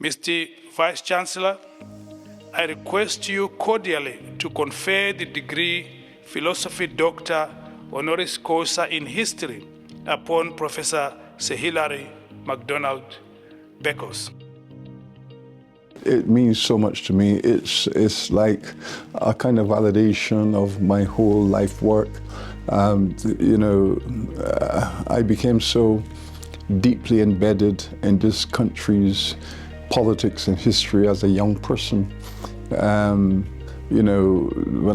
Mr. Vice-Chancellor, I request you cordially to confer the degree Philosophy Doctor Honoris Causa in History upon Professor Sir Hilary Beckles. It means so much to me. It's like a kind of validation of my whole life work. I became so deeply embedded in this country's politics and history as a young person. When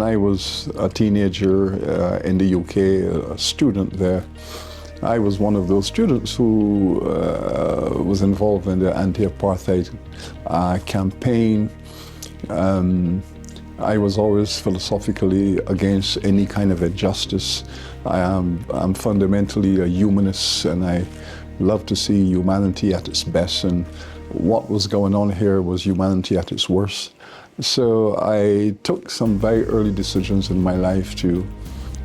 I was a teenager in the UK, a student there, I was one of those students who was involved in the anti-apartheid campaign. I was always philosophically against any kind of injustice. I'm fundamentally a humanist, and I love to see humanity at its best, and what was going on here was humanity at its worst. So I took some very early decisions in my life to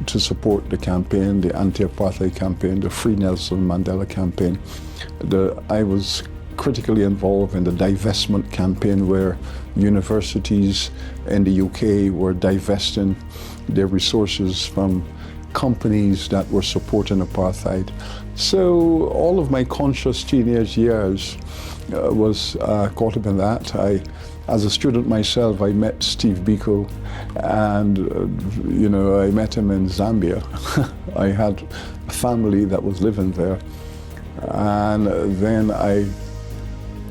support the campaign, the anti-apartheid campaign, the Free Nelson Mandela campaign. I was critically involved in the divestment campaign, where universities in the UK were divesting their resources from companies that were supporting apartheid. So all of my conscious teenage years was caught up in that. As a student myself, I met Steve Biko, and I met him in Zambia. I had a family that was living there, and then I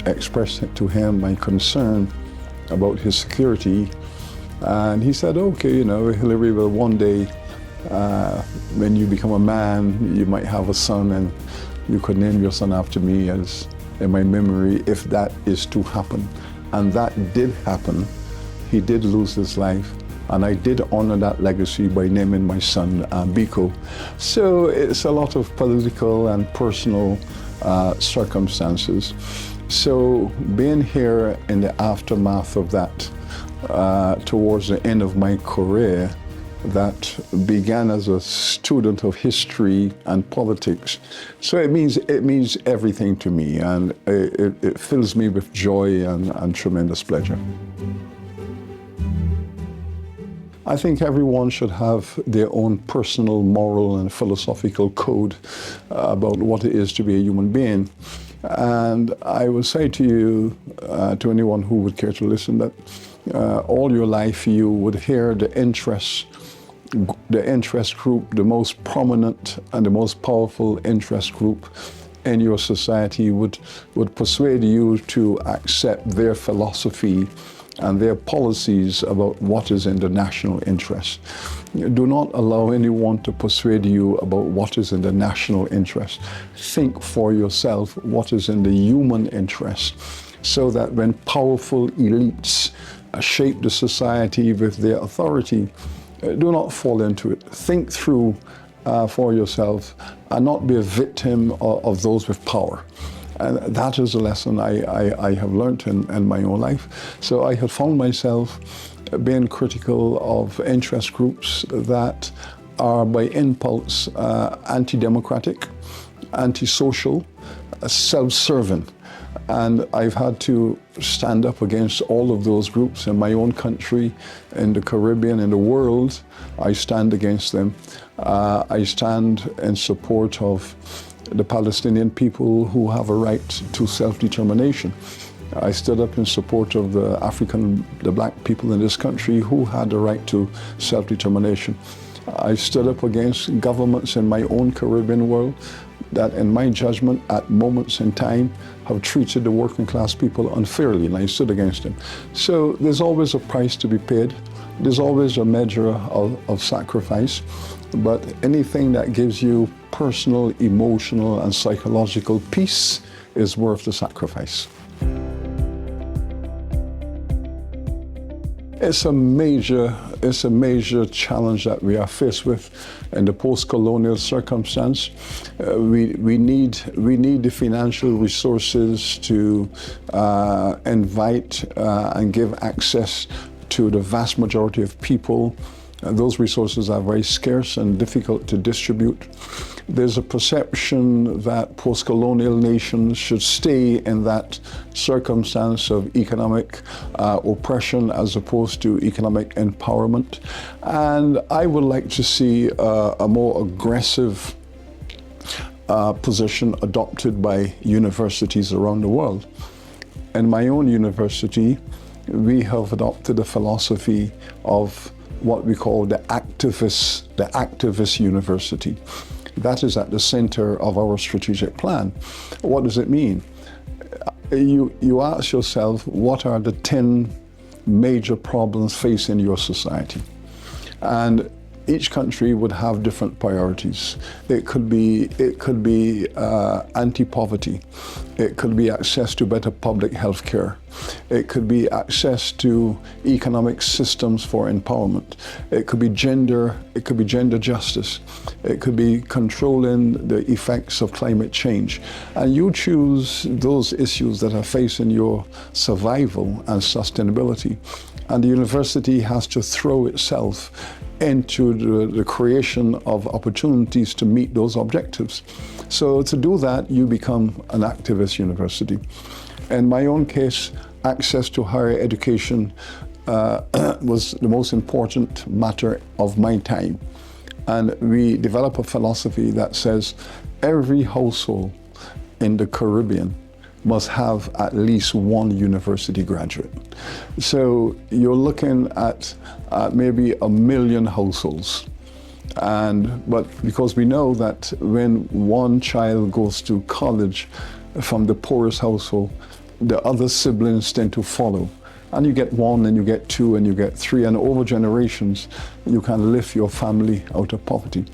expressed to him my concern about his security, and he said, okay, Hilary, well, one day when you become a man, you might have a son, and you could name your son after me as in my memory, if that is to happen. And that did happen. He did lose his life, and I did honor that legacy by naming my son Biko. So it's a lot of political and personal circumstances. So being here in the aftermath of that, towards the end of my career, that began as a student of history and politics. So it means everything to me, and it fills me with joy and tremendous pleasure. I think everyone should have their own personal moral and philosophical code about what it is to be a human being. And I will say to you, to anyone who would care to listen, that all your life you would hear the interest group, the most prominent and the most powerful interest group in your society would persuade you to accept their philosophy and their policies about what is in the national interest. Do not allow anyone to persuade you about what is in the national interest. Think for yourself what is in the human interest, so that when powerful elites shape the society with their authority, do not fall into it. Think through for yourself and not be a victim of those with power. And that is a lesson I have learned in my own life. So I have found myself being critical of interest groups that are by impulse anti-democratic, anti-social, self-serving. And I've had to stand up against all of those groups in my own country, in the Caribbean, in the world. I stand against them. I stand in support of the Palestinian people who have a right to self-determination. I stood up in support of the black people in this country who had the right to self-determination. I stood up against governments in my own Caribbean world that, in my judgment, at moments in time, have treated the working class people unfairly, and I stood against them. So there's always a price to be paid. There's always a measure of sacrifice, but anything that gives you personal, emotional, and psychological peace is worth the sacrifice. It's a major challenge that we are faced with in the post-colonial circumstance. We need the financial resources to invite and give access to the vast majority of people Those resources are very scarce and difficult to distribute. There's a perception that post-colonial nations should stay in that circumstance of economic oppression as opposed to economic empowerment. And I would like to see a more aggressive position adopted by universities around the world. In my own university, we have adopted a philosophy of what we call the activist university. That is at the center of our strategic plan. What does it mean? You ask yourself, what are the 10 major problems facing your society? And each country would have different priorities. It could be anti-poverty. It could be access to better public health care. It could be access to economic systems for empowerment. It could be gender justice. It could be controlling the effects of climate change. And you choose those issues that are facing your survival and sustainability. And the university has to throw itself into the creation of opportunities to meet those objectives. So to do that, you become an activist university. In my own case, access to higher education was the most important matter of my time. And we developed a philosophy that says every household in the Caribbean must have at least one university graduate. So you're looking at maybe 1 million households. But because we know that when one child goes to college from the poorest household, the other siblings tend to follow. And you get 1, and you get 2, and you get 3, and over generations, you can lift your family out of poverty.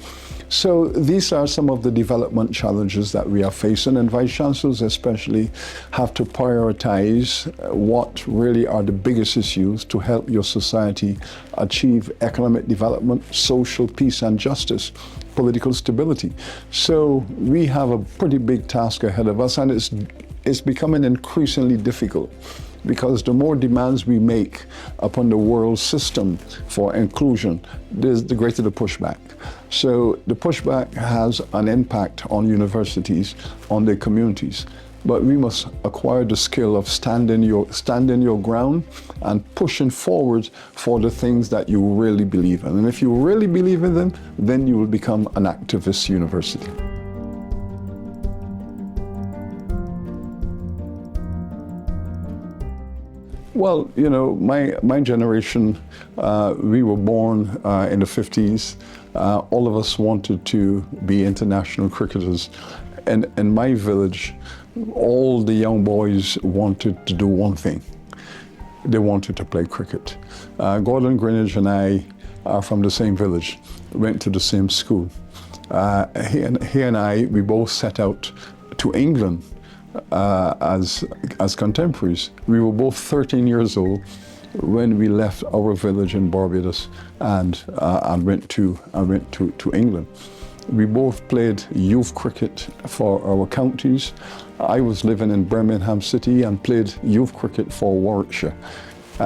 So these are some of the development challenges that we are facing, and vice chancellors especially have to prioritize what really are the biggest issues to help your society achieve economic development, social peace and justice, political stability. So we have a pretty big task ahead of us, and it's becoming increasingly difficult, because the more demands we make upon the world system for inclusion, the greater the pushback. So the pushback has an impact on universities, on their communities. But we must acquire the skill of standing your ground and pushing forward for the things that you really believe in. And if you really believe in them, then you will become an activist university. Well, you know, my generation, we were born in the 50s. All of us wanted to be international cricketers. And in my village, all the young boys wanted to do one thing. They wanted to play cricket. Gordon Greenidge and I are from the same village, went to the same school. He and I, we both set out to England as contemporaries. We were both 13 years old when we left our village in Barbados and went to England. We both played youth cricket for our counties. I was living in Birmingham City and played youth cricket for Warwickshire.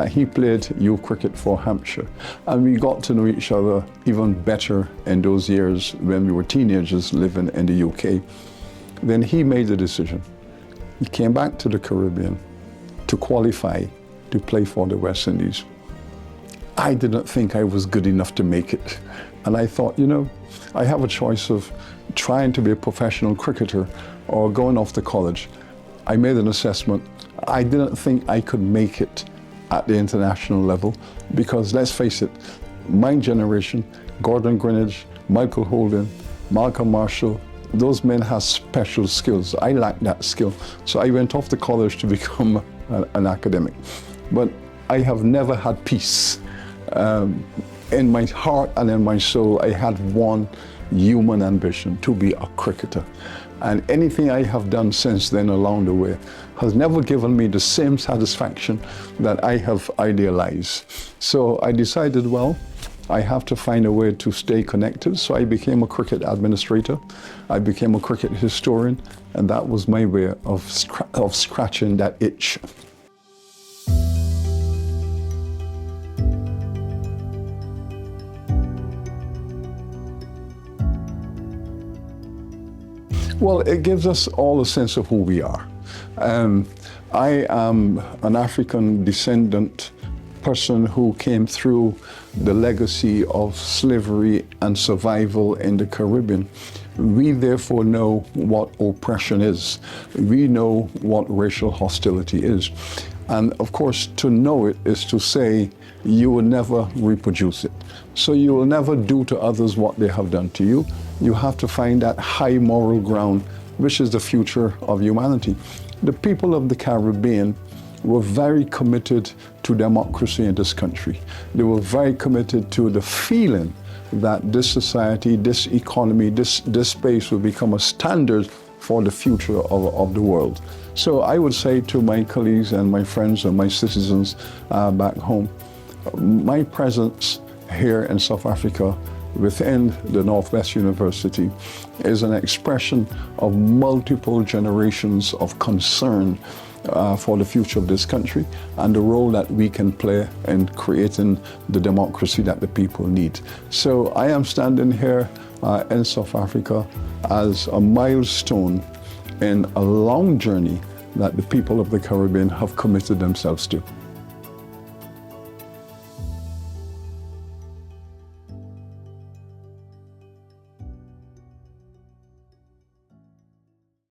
He played youth cricket for Hampshire. And we got to know each other even better in those years when we were teenagers living in the UK. Then he made the decision. He came back to the Caribbean to qualify to play for the West Indies. I didn't think I was good enough to make it. And I thought, you know, I have a choice of trying to be a professional cricketer or going off to college. I made an assessment. I didn't think I could make it at the international level because, let's face it, my generation, Gordon Greenidge, Michael Holden, Malcolm Marshall, those men have special skills. I lacked that skill. So I went off to college to become an academic. But I have never had peace. In my heart and in my soul, I had one human ambition, to be a cricketer. And anything I have done since then along the way has never given me the same satisfaction that I have idealized. So I decided, well, I have to find a way to stay connected. So I became a cricket administrator. I became a cricket historian, and that was my way of scratching that itch. Well, it gives us all a sense of who we are. I am an African descendant person who came through the legacy of slavery and survival in the Caribbean. We therefore know what oppression is. We know what racial hostility is. And of course, to know it is to say you will never reproduce it. So you will never do to others what they have done to you. You have to find that high moral ground, which is the future of humanity. The people of the Caribbean were very committed to democracy in this country. They were very committed to the feeling that this society, this economy, this space will become a standard for the future of the world. So I would say to my colleagues and my friends and my citizens back home, my presence here in South Africa within the Northwest University is an expression of multiple generations of concern for the future of this country and the role that we can play in creating the democracy that the people need. So I am standing here in South Africa as a milestone in a long journey that the people of the Caribbean have committed themselves to.